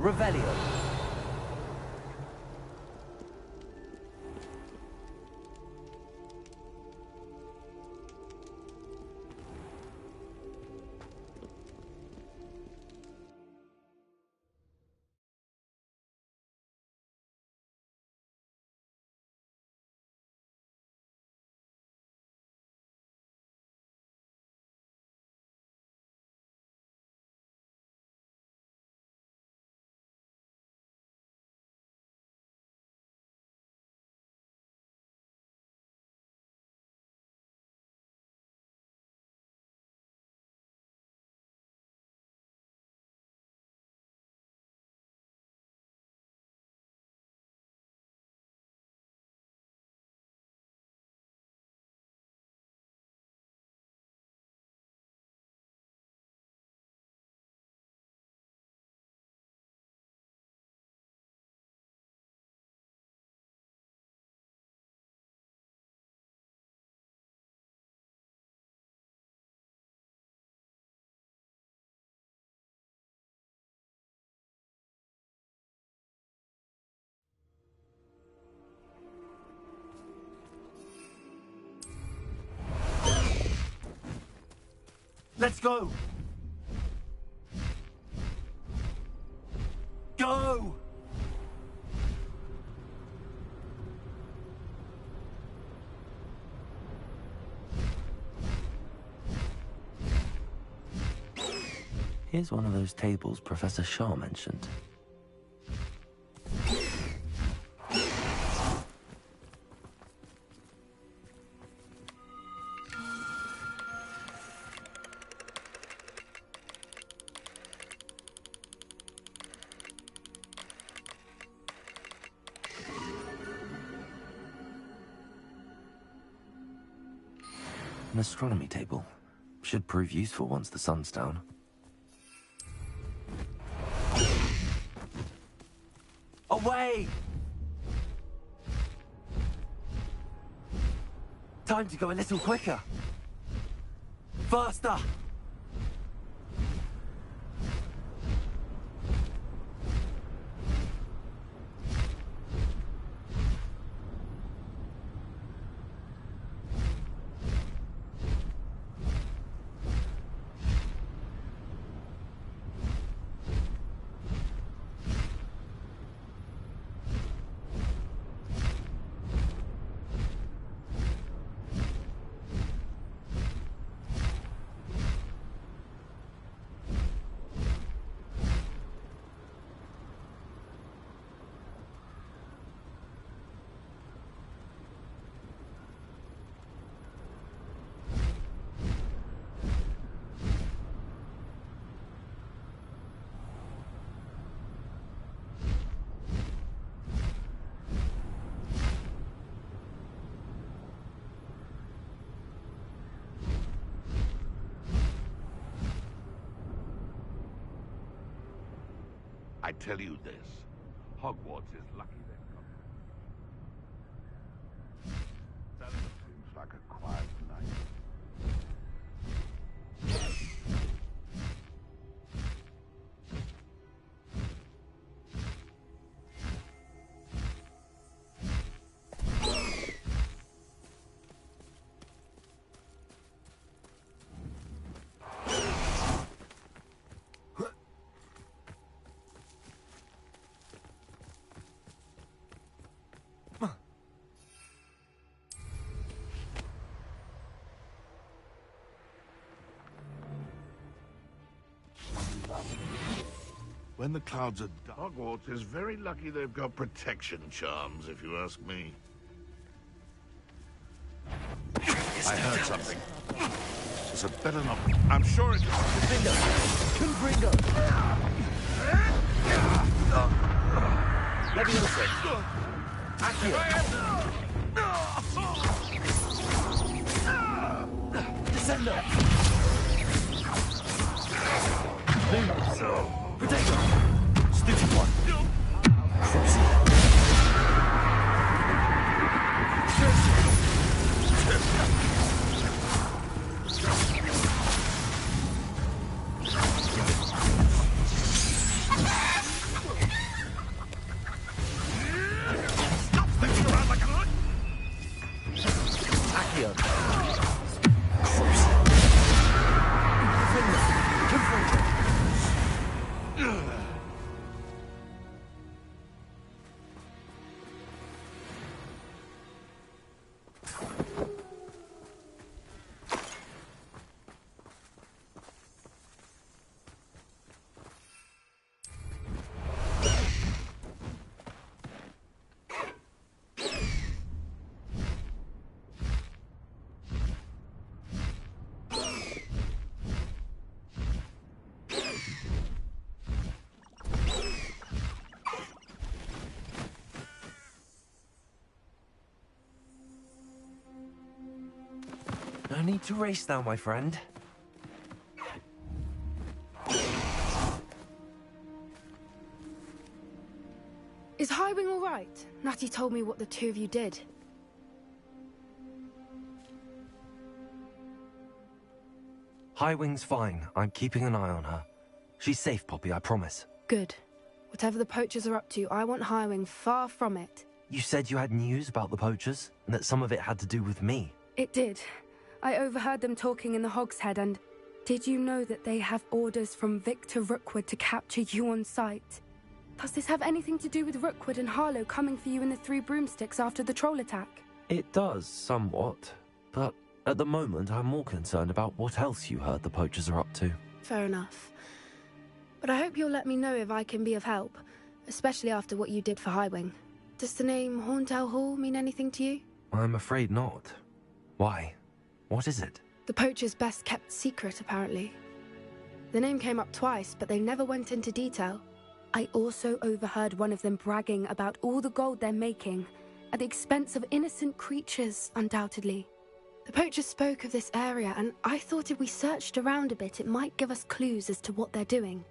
Revelio. Let's go! Go! Here's one of those tables Professor Shaw mentioned. An astronomy table. Should prove useful once the sun's down. Away! Time to go a little quicker. Faster! I tell you this, Hogwarts is lucky they've come. That seems like a quiet night. When the clouds are dark, Hogwarts is very lucky they've got protection charms, if you ask me. I heard something. It's a better not. I'm sure it's Bingo! Confringo! Leviosa! Accio! Descendo! Lumos! Protector! Stupid one! Proxy! No need to race now, my friend. Is Highwing all right? Natty told me what the two of you did. Highwing's fine. I'm keeping an eye on her. She's safe, Poppy, I promise. Good. Whatever the poachers are up to, I want Highwing far from it. You said you had news about the poachers, and that some of it had to do with me. It did. I overheard them talking in the Hogshead, and did you know that they have orders from Victor Rookwood to capture you on sight? Does this have anything to do with Rookwood and Harlow coming for you in the Three Broomsticks after the troll attack? It does, somewhat. But at the moment, I'm more concerned about what else you heard the poachers are up to. Fair enough. But I hope you'll let me know if I can be of help, especially after what you did for Highwing. Does the name Horntail Hall mean anything to you? I'm afraid not. Why? What is it? The poachers' best kept secret, apparently. The name came up twice, but they never went into detail. I also overheard one of them bragging about all the gold they're making, at the expense of innocent creatures, undoubtedly. The poachers spoke of this area, and I thought if we searched around a bit, it might give us clues as to what they're doing.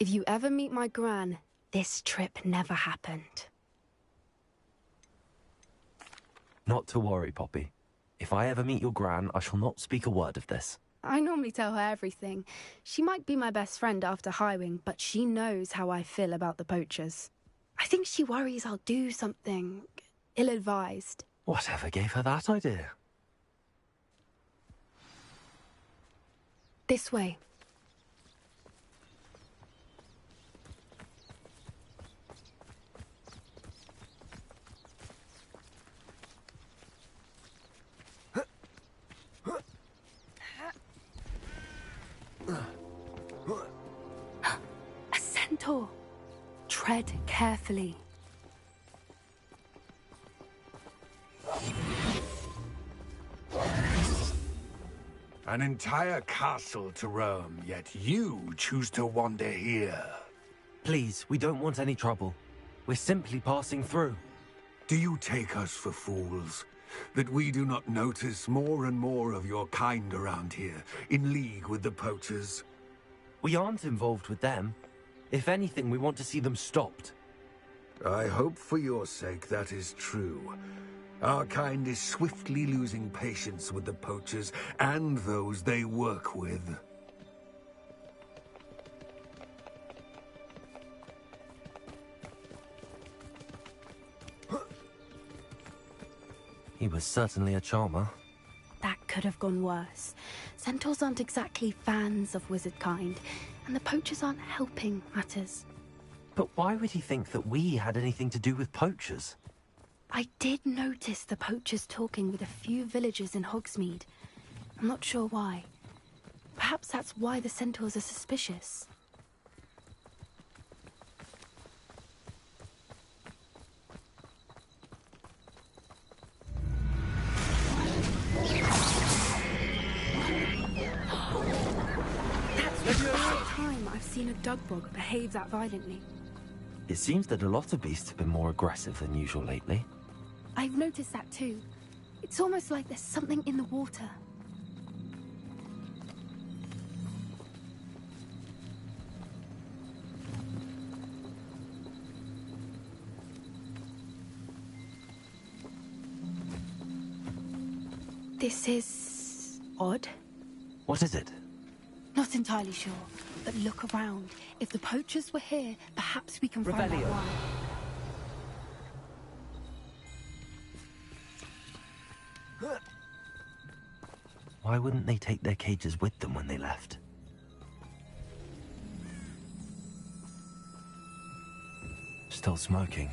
If you ever meet my gran, this trip never happened. Not to worry, Poppy. If I ever meet your gran, I shall not speak a word of this. I normally tell her everything. She might be my best friend after Highwing, but she knows how I feel about the poachers. I think she worries I'll do something ill-advised. Whatever gave her that idea? This way. A centaur. Tread carefully. An entire castle to roam, yet you choose to wander here. Please, we don't want any trouble. We're simply passing through. Do you take us for fools? That we do not notice more and more of your kind around here, in league with the poachers? We aren't involved with them. If anything, we want to see them stopped. I hope for your sake that is true. Our kind is swiftly losing patience with the poachers and those they work with. He was certainly a charmer. That could have gone worse. Centaurs aren't exactly fans of wizard kind, and the poachers aren't helping matters. But why would he think that we had anything to do with poachers? I did notice the poachers talking with a few villagers in Hogsmeade. I'm not sure why. Perhaps that's why the centaurs are suspicious. That's the first time I've seen a dugbog behave that violently. It seems that a lot of beasts have been more aggressive than usual lately. I've noticed that too. It's almost like there's something in the water. This is odd. What is it? Not entirely sure, but look around. If the poachers were here, perhaps we can find out Revelio. why. Why wouldn't they take their cages with them when they left? Still smoking.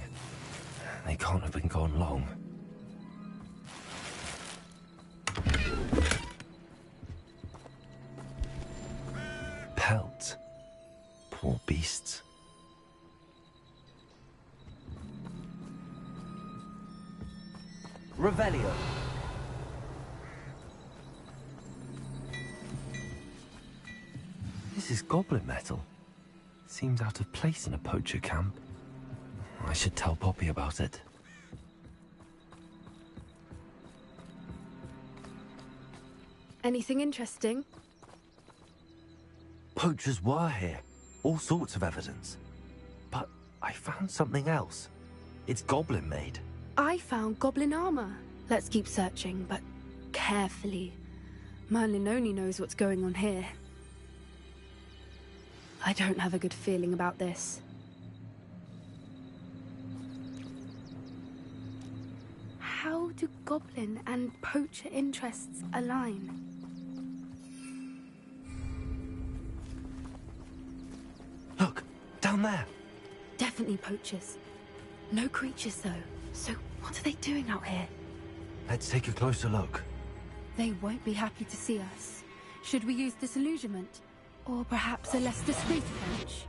They can't have been gone long. Pelt. Poor beasts. Revelio. This is goblin metal. Seems out of place in a poacher camp. I should tell Poppy about it. Anything interesting? Poachers were here. All sorts of evidence. But I found something else. It's goblin made. I found goblin armor. Let's keep searching, but carefully. Merlin only knows what's going on here. I don't have a good feeling about this. How do goblin and poacher interests align? Look, down there. Definitely poachers. No creatures, though. So what are they doing out here? Let's take a closer look. They won't be happy to see us. Should we use disillusionment? Or perhaps a less discreet approach?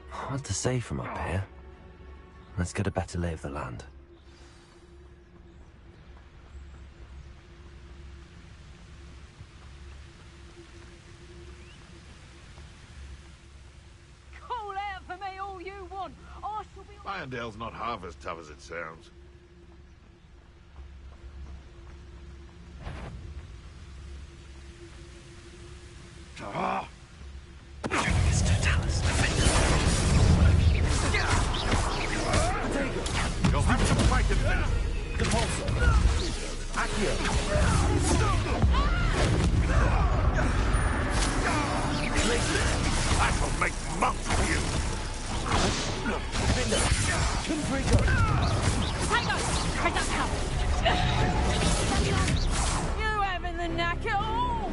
Hard to say from up here. Let's get a better lay of the land. Call out for me all you want. I shall be... Irondale's not half as tough as it sounds. You'll have to fight it now. That'll make monks of you. You having the knack at all?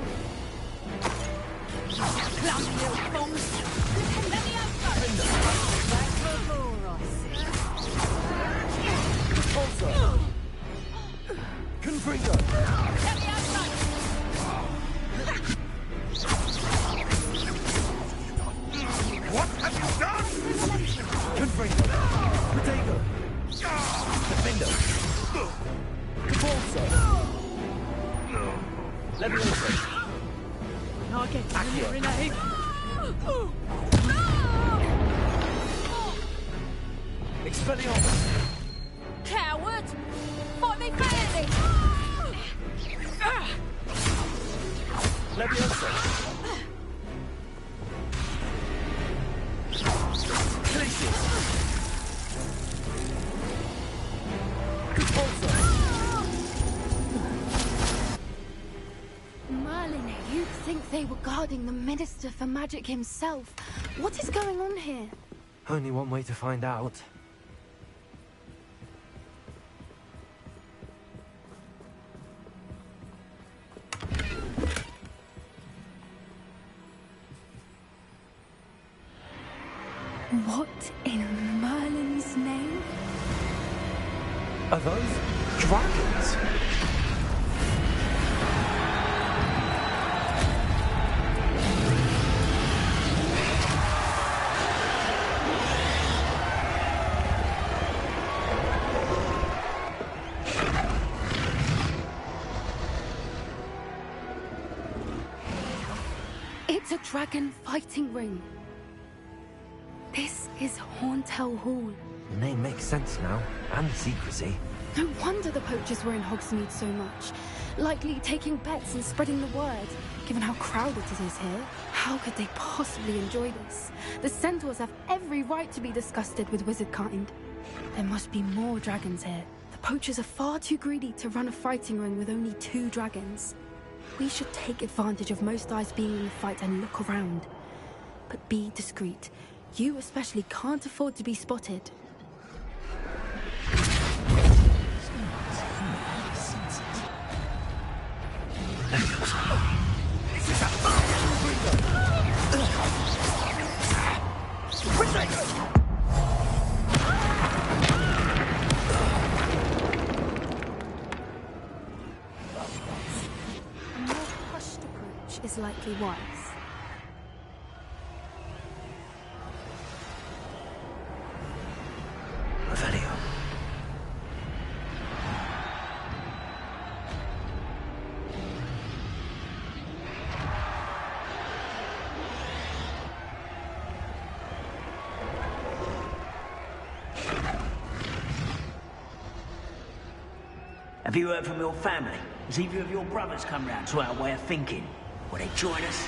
Clumsy little fools. Let me have some. Back for more, I see. Let me have some. What have you done? I'll get you in a heap. Coward! Fight me fairly! Merlin, you'd think they were guarding the Minister for Magic himself. What is going on here? Only one way to find out. What in Merlin's name? Are those dragons? It's a dragon fighting ring. This is Horntail Hall. The name makes sense now, and the secrecy. No wonder the poachers were in Hogsmeade so much. Likely taking bets and spreading the word, given how crowded it is here. How could they possibly enjoy this? The centaurs have every right to be disgusted with wizard kind. There must be more dragons here. The poachers are far too greedy to run a fighting ring with only 2 dragons. We should take advantage of most eyes being in the fight and look around. But be discreet. You especially can't afford to be spotted. A more hushed approach is likely wise. Revelio. Have you heard from your family? Has either of your brothers come round to our way of thinking? Will they join us?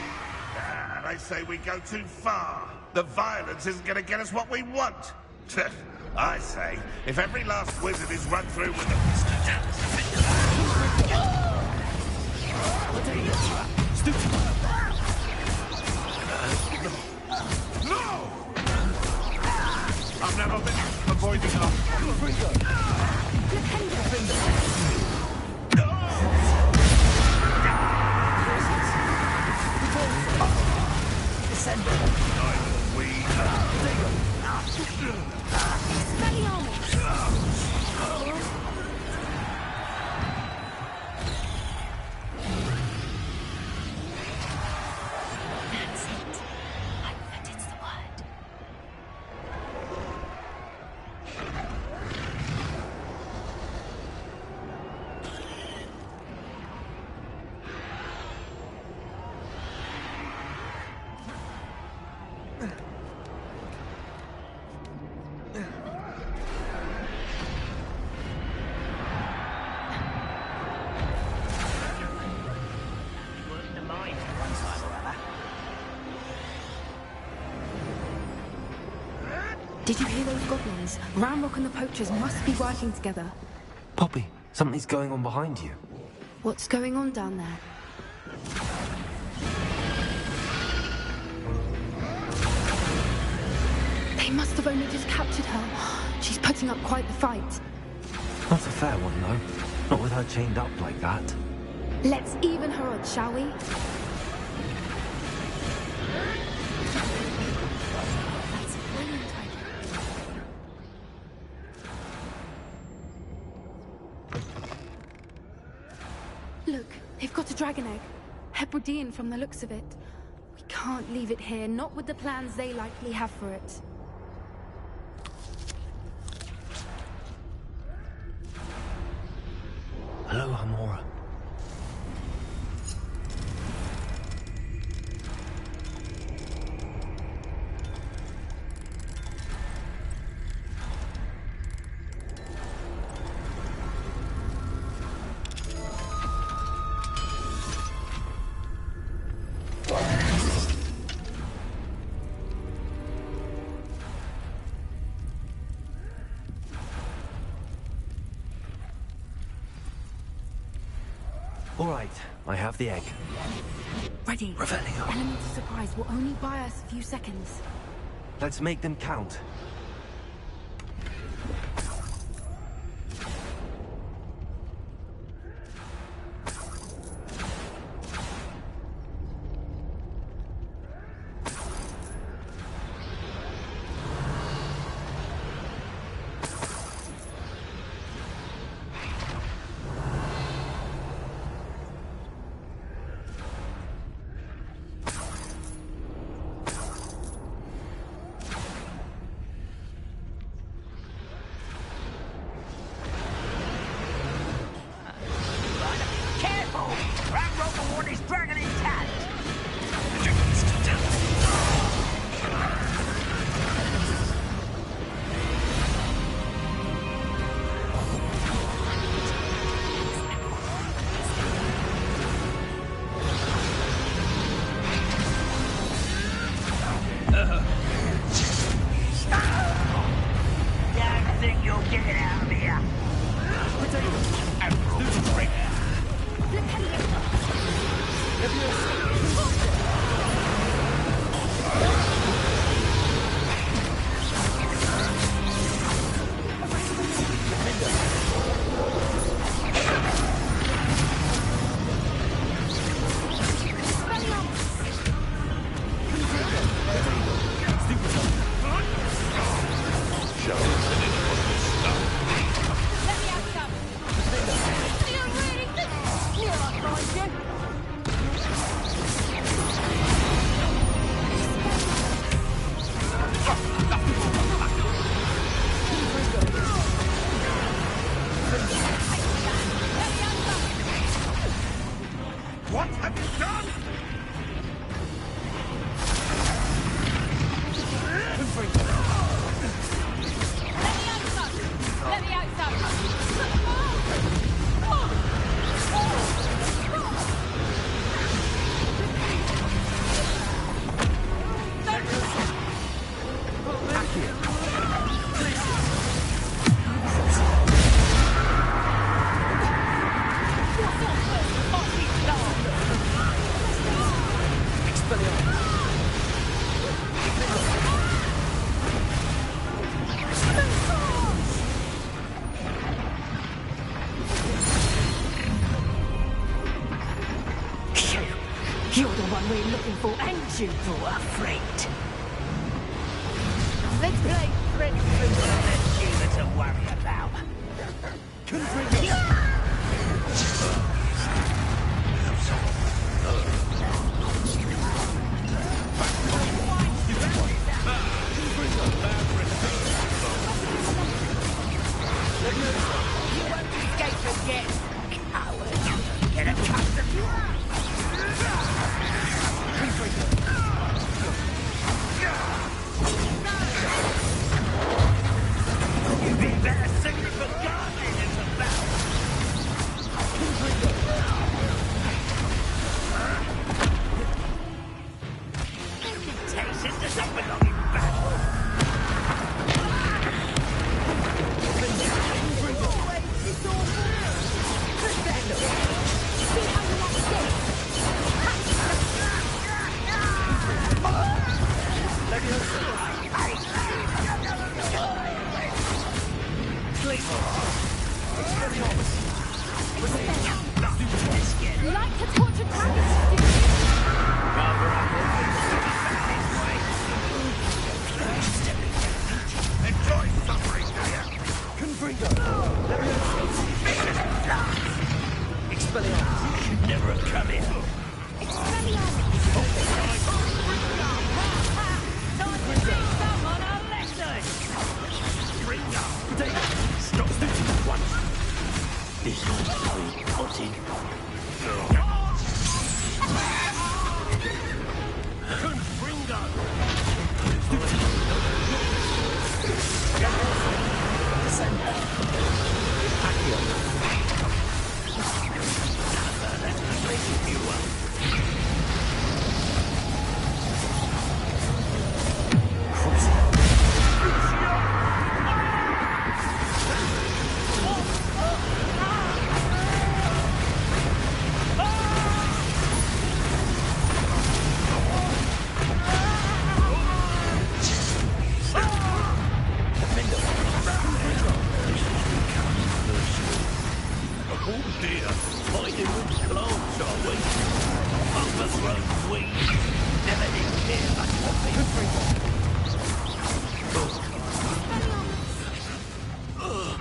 They say we go too far. The violence isn't going to get us what we want. I say, if every last wizard is run through with a... No! I've never been avoiding Did you hear those goblins? Ramrock and the poachers must be working together. Poppy, something's going on behind you. What's going on down there? They must have only just captured her. She's putting up quite the fight. Not a fair one, though. Not with her chained up like that. Let's even her odds, shall we? That's a brilliant idea. Look, they've got a dragon egg. Hebridean from the looks of it. We can't leave it here, not with the plans they likely have for it. Hello, Hamora. All right, I have the egg. Ready. Revelio. Element of surprise will only buy us a few seconds. Let's make them count. What have you done? Let me out, son! You're the one we're looking for, and you brought a friend. Let's play friend for you to worry about. You won't escape again, coward. Get accustomed to it. You'd be better suited for gardening than for battle. Reputation doesn't belong in battle. Like to torture targets, Enjoy suffering, do you? Confringo! Expelliarmus! Should never have come here. Time to teach someone a lesson! Stop stitching at once! This one's sweet potted.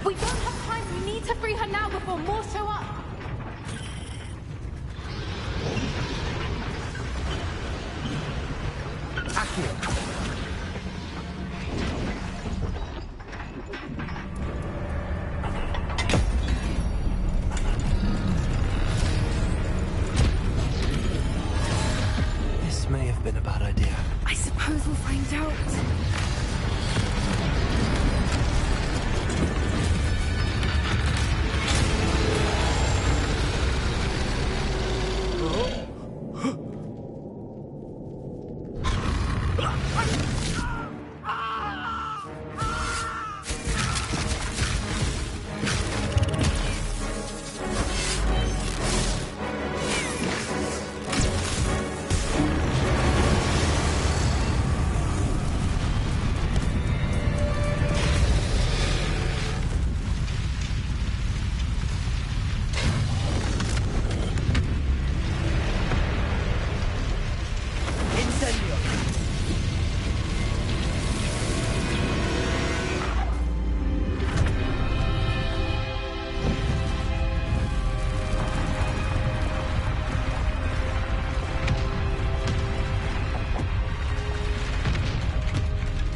We don't have time. We need to free her now before more show up. This may have been a bad idea. I suppose we'll find out.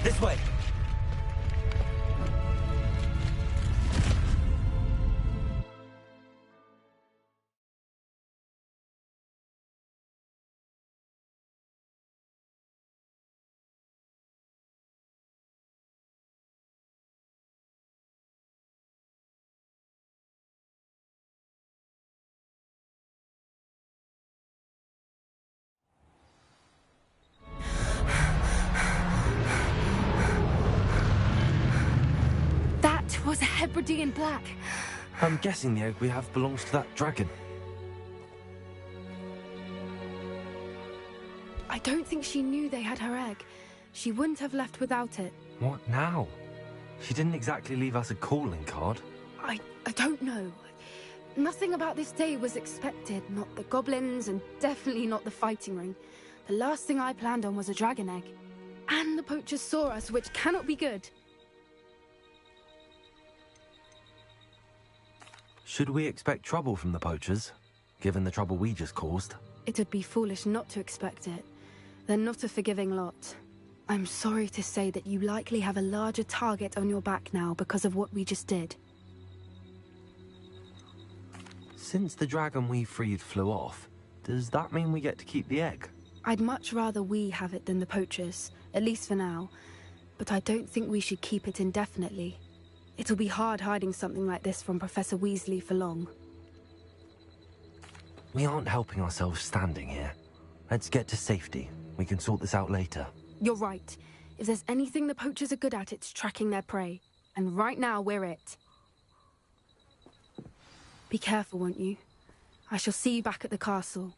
This way! That was a Hebridean black. I'm guessing the egg we have belongs to that dragon. I don't think she knew they had her egg. She wouldn't have left without it. What now? She didn't exactly leave us a calling card. I don't know. Nothing about this day was expected. Not the goblins, and definitely not the fighting ring. The last thing I planned on was a dragon egg. And the poachers saw us, which cannot be good. Should we expect trouble from the poachers, given the trouble we just caused? It would be foolish not to expect it. They're not a forgiving lot. I'm sorry to say that you likely have a larger target on your back now because of what we just did. Since the dragon we freed flew off, does that mean we get to keep the egg? I'd much rather we have it than the poachers, at least for now. But I don't think we should keep it indefinitely. It'll be hard hiding something like this from Professor Weasley for long. We aren't helping ourselves standing here. Let's get to safety. We can sort this out later. You're right. If there's anything the poachers are good at, it's tracking their prey. And right now, we're it. Be careful, won't you? I shall see you back at the castle.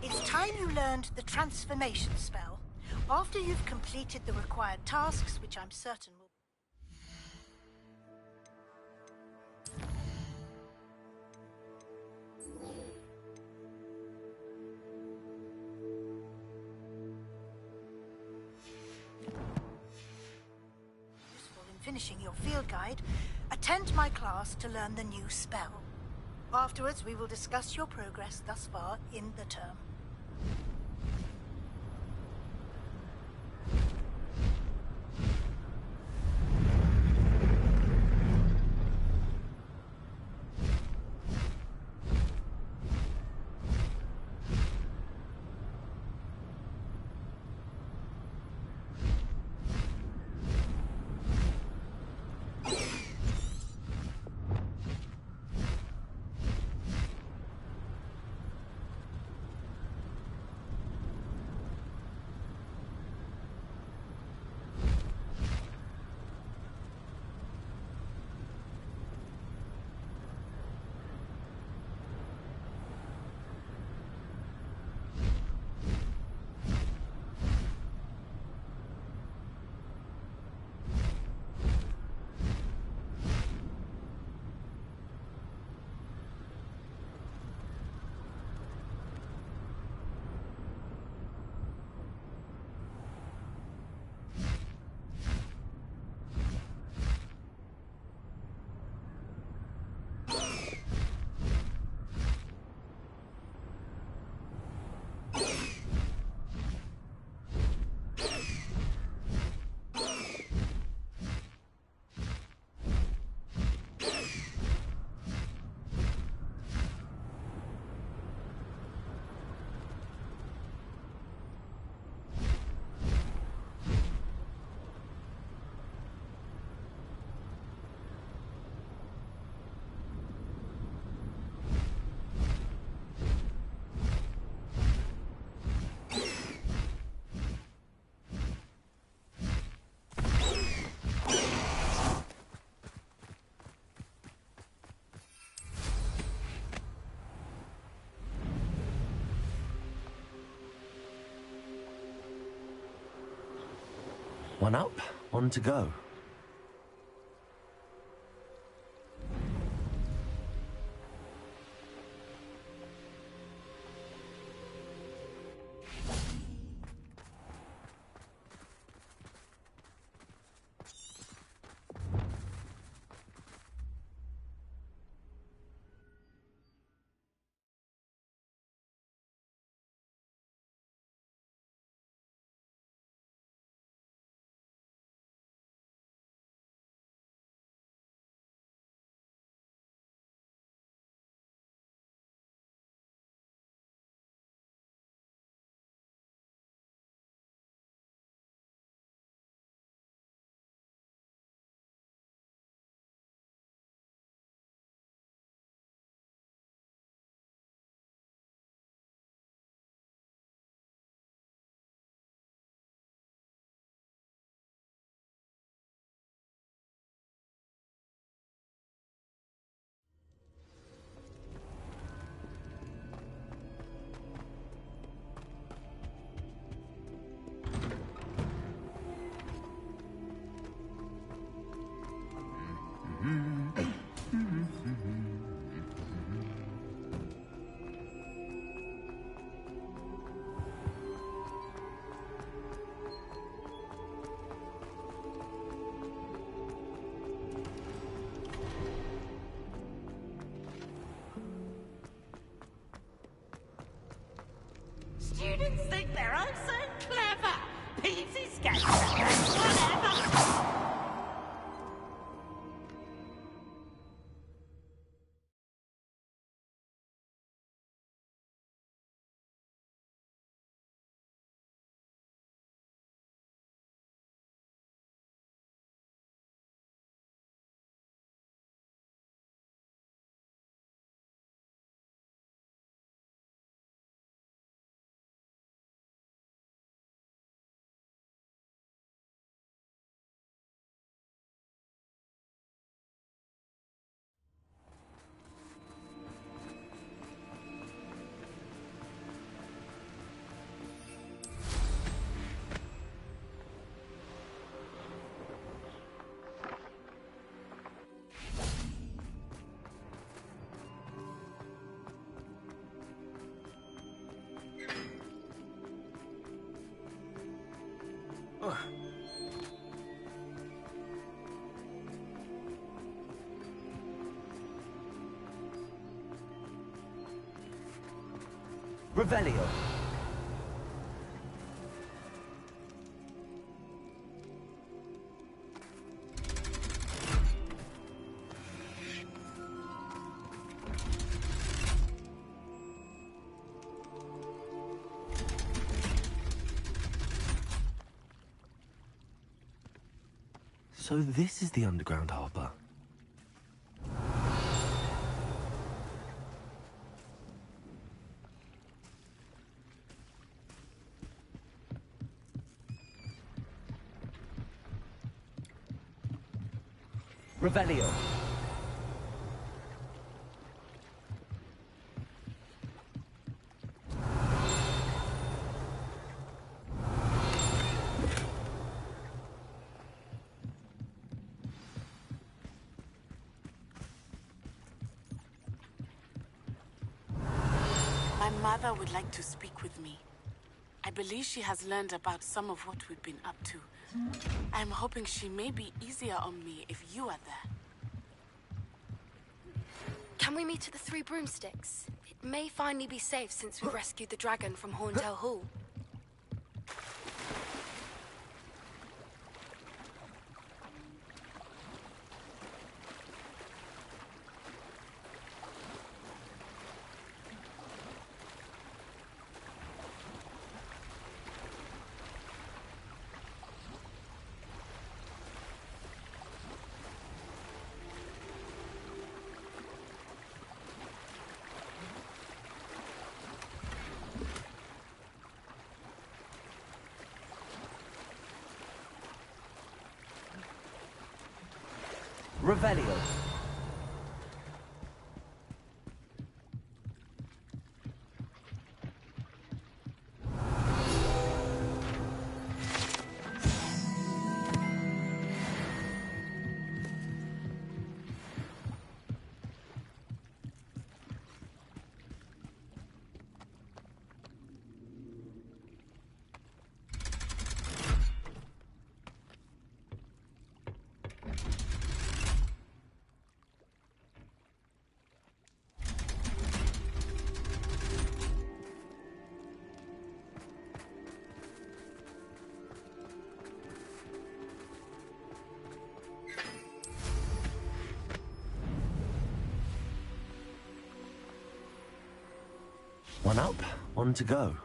It's time you learned the transformation spell. After you've completed the required tasks, which I'm certain will... useful in finishing your field guide, attend my class to learn the new spell. Afterwards, we will discuss your progress thus far in the term. One up, one to go. get whatever. Revelio. So this is the underground harbor. Revelio. My mother would like to speak with me. I believe she has learned about some of what we've been up to. I'm hoping she may be easier on me if you are there. Can we meet at the Three Broomsticks? It may finally be safe since we rescued the dragon from Horntail Hall. Revelio. One up, one to go.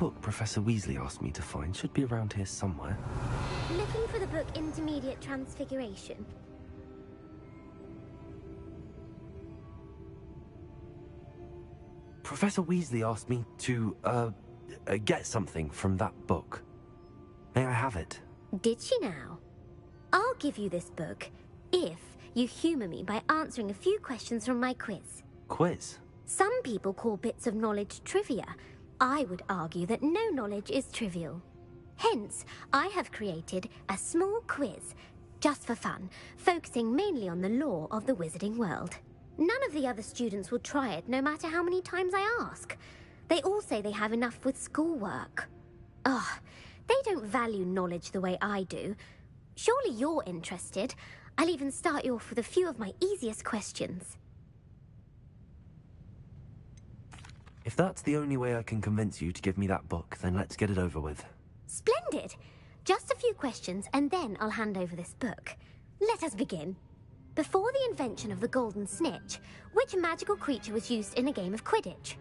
book Professor Weasley asked me to find should be around here somewhere. Looking for the book Intermediate Transfiguration. Professor Weasley asked me to, get something from that book. May I have it? Did she now? I'll give you this book if you humour me by answering a few questions from my quiz. Quiz? Some people call bits of knowledge trivia. I would argue that no knowledge is trivial. Hence, I have created a small quiz, just for fun, focusing mainly on the lore of the wizarding world. None of the other students will try it, no matter how many times I ask. They all say they have enough with schoolwork. Ugh, they don't value knowledge the way I do. Surely you're interested. I'll even start you off with a few of my easiest questions. If that's the only way I can convince you to give me that book, then let's get it over with. Splendid! Just a few questions, and then I'll hand over this book. Let us begin. Before the invention of the golden snitch, which magical creature was used in a game of Quidditch?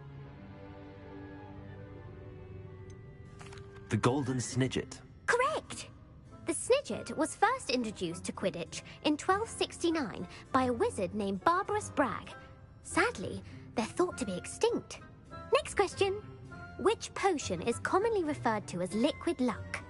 The golden snidget. Correct! The snidget was first introduced to Quidditch in 1269 by a wizard named Barbarous Bragg. Sadly, they're thought to be extinct. Next question. Which potion is commonly referred to as liquid luck?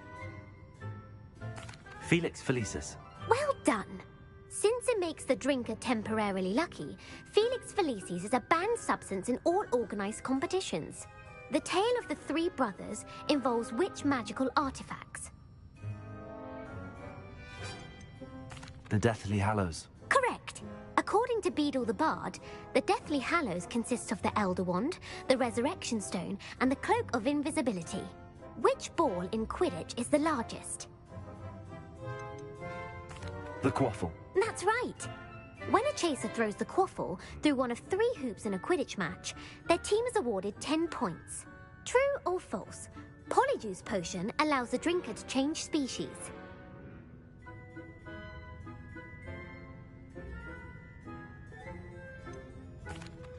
Felix Felicis. Well done! Since it makes the drinker temporarily lucky, Felix Felicis is a banned substance in all organised competitions. The tale of the three brothers involves which magical artifacts? The Deathly Hallows. Correct! According to Beadle the Bard, the Deathly Hallows consists of the Elder Wand, the Resurrection Stone, and the Cloak of Invisibility. Which ball in Quidditch is the largest? The Quaffle. That's right! When a chaser throws the quaffle through one of 3 hoops in a Quidditch match, their team is awarded 10 points. True or false? Polyjuice Potion allows the drinker to change species.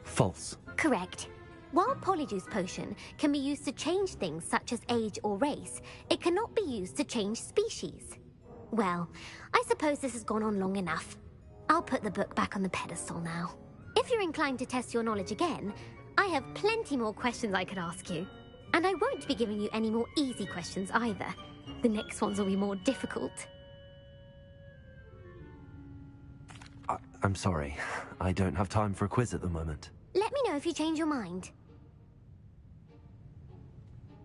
False. Correct. While Polyjuice Potion can be used to change things such as age or race, it cannot be used to change species. Well, I suppose this has gone on long enough. I'll put the book back on the pedestal now. If you're inclined to test your knowledge again, I have plenty more questions I could ask you. And I won't be giving you any more easy questions either. The next ones will be more difficult. I'm sorry. I don't have time for a quiz at the moment. Let me know if you change your mind.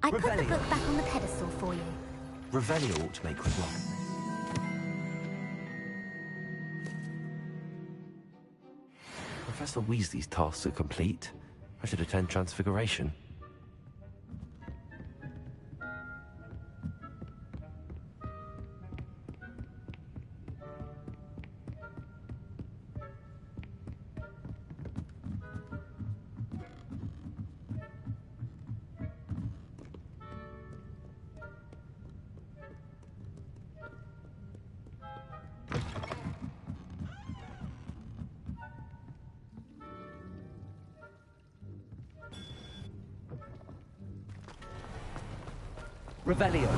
I put the book back on the pedestal for you. Revelio ought to make quick work. Professor Weasley's tasks are complete. I should attend Transfiguration. Revelio.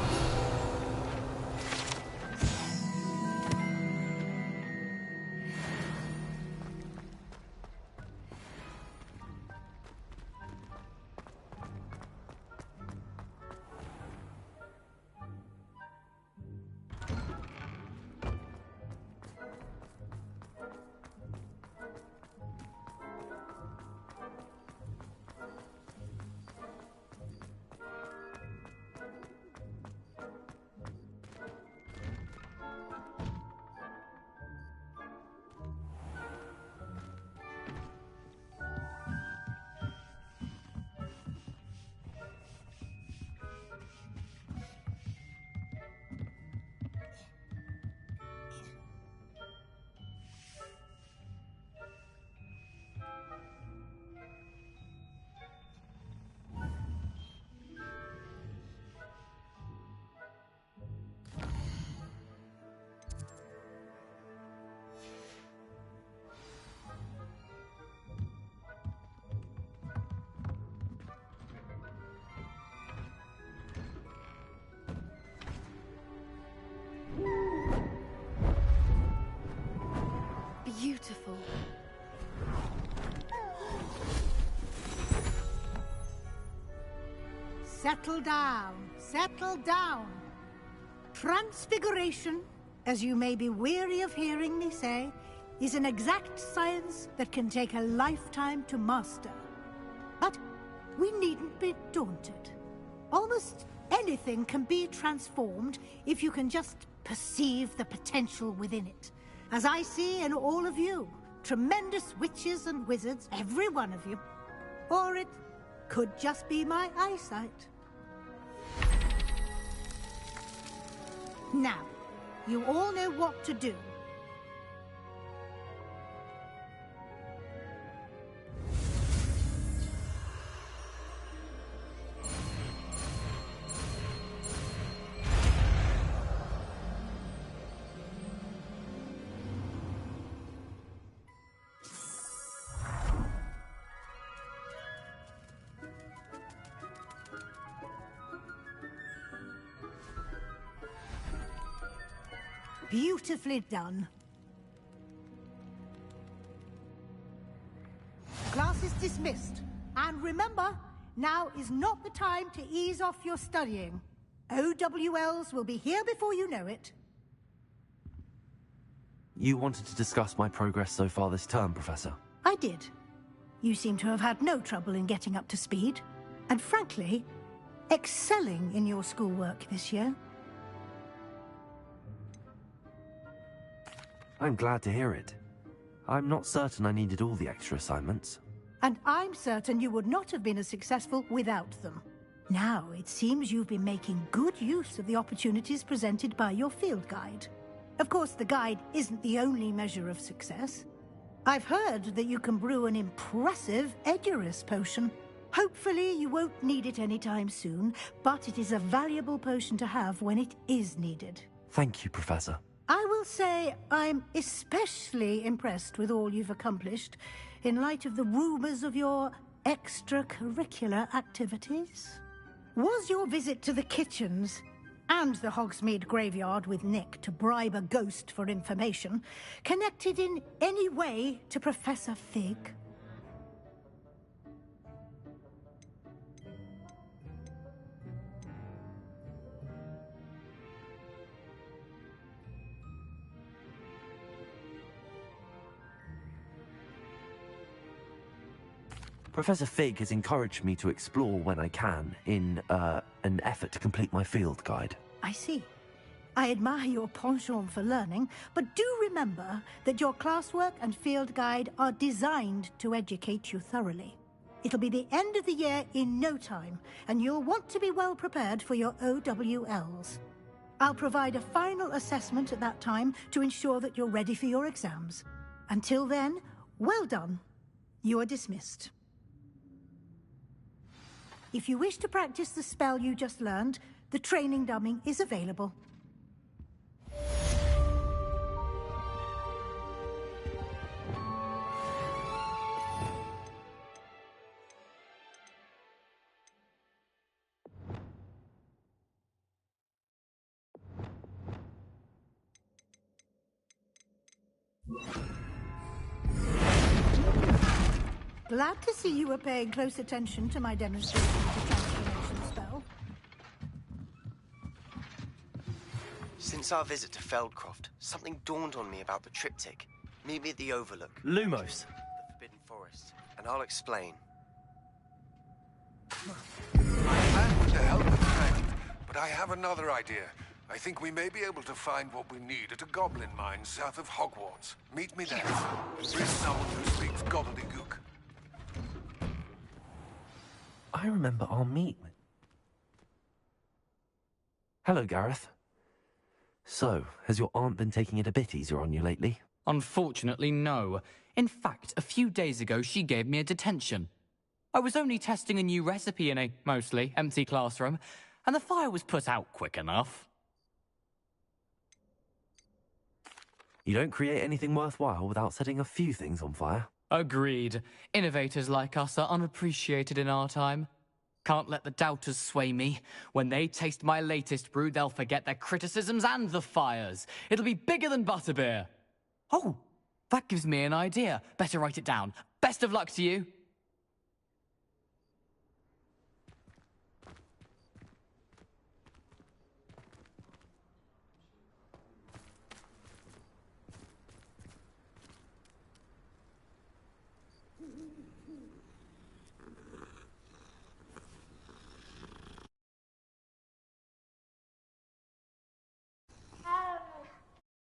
settle down. Settle down. Transfiguration, as you may be weary of hearing me say, is an exact science that can take a lifetime to master. But we needn't be daunted. Almost anything can be transformed if you can just perceive the potential within it. As I see in all of you, tremendous witches and wizards, every one of you. Or it could just be my eyesight. Now, you all know what to do. Beautifully done. Class is dismissed. And remember, now is not the time to ease off your studying. OWLs will be here before you know it. You wanted to discuss my progress so far this term, Professor? I did. You seem to have had no trouble in getting up to speed. And frankly, excelling in your schoolwork this year. I'm glad to hear it. I'm not certain I needed all the extra assignments. And I'm certain you would not have been as successful without them. Now, it seems you've been making good use of the opportunities presented by your field guide. Of course, the guide isn't the only measure of success. I've heard that you can brew an impressive Edurus potion. Hopefully, you won't need it anytime soon, but it is a valuable potion to have when it is needed. Thank you, Professor. I will say I'm especially impressed with all you've accomplished in light of the rumors of your extracurricular activities. Was your visit to the kitchens and the Hogsmeade graveyard with Nick to bribe a ghost for information connected in any way to Professor Fig? Professor Fig has encouraged me to explore when I can in an effort to complete my field guide. I see. I admire your penchant for learning, but do remember that your classwork and field guide are designed to educate you thoroughly. It'll be the end of the year in no time, and you'll want to be well prepared for your OWLs. I'll provide a final assessment at that time to ensure that you're ready for your exams. Until then, well done. You are dismissed. If you wish to practice the spell you just learned, the training dummy is available. Glad to see you were paying close attention to my demonstration of the transformation spell. Since our visit to Feldcroft, something dawned on me about the triptych. Meet me at the Overlook. Lumos. The Forbidden Forest, and I'll explain. I plan with the help of friend, but I have another idea. I think we may be able to find what we need at a goblin mine south of Hogwarts. Meet me there. Bring someone who speaks gobbledygook. I remember our meet with... Hello, Gareth. So, has your aunt been taking it a bit easier on you lately? Unfortunately, no. In fact, a few days ago, she gave me a detention. I was only testing a new recipe in a mostly empty classroom, and the fire was put out quick enough. You don't create anything worthwhile without setting a few things on fire. Agreed. Innovators like us are unappreciated in our time. Can't let the doubters sway me. When they taste my latest brew, they'll forget their criticisms and the fires. It'll be bigger than butterbeer. Oh, that gives me an idea. Better write it down. Best of luck to you.